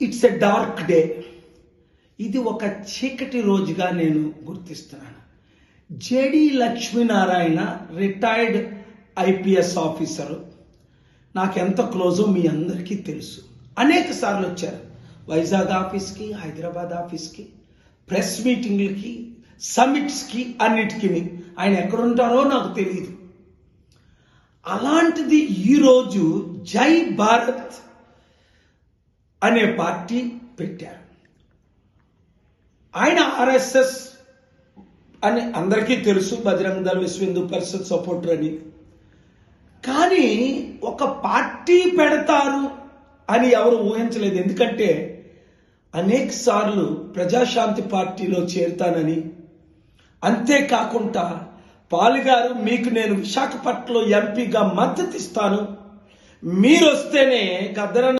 It's a dark day. ఇది ఒక చీకటి రోజుగా నేను గుర్తిస్తున్నాను. JD Lakshminarayana retired IPS officer, నాకెంత క్లోజో మీ అందరికీ తెలుసు. అనేక సార్లు వచ్చారు వైజాగ్ ఆఫీస్కి, హైదరాబాద్ ఆఫీస్కి, ప్రెస్ మీటింగ్లకి, సమిట్స్కి, అన్నిటికీ. ఆయన ఎక్కడుంటారో నాకు తెలియదు. అలాంటిది ఈరోజు జై భారత్ అనే పార్టీ పెట్టారు. ఆయన ఆర్ఎస్ఎస్ అని అందరికీ తెలుసు, బజరంగ దళ, విశ్వ హిందూ పరిషత్ సపోర్టర్ అని. కానీ ఒక పార్టీ పెడతారు అని ఎవరు ఊహించలేదు. ఎందుకంటే అనేక సార్లు ప్రజాశాంతి పార్టీలో చేరుతానని, అంతేకాకుండా పాలుగారు మీకు నేను విశాఖపట్నంలో ఎంపీగా మద్దతు ఇస్తాను, మీరు వస్తేనే గద్దరన్న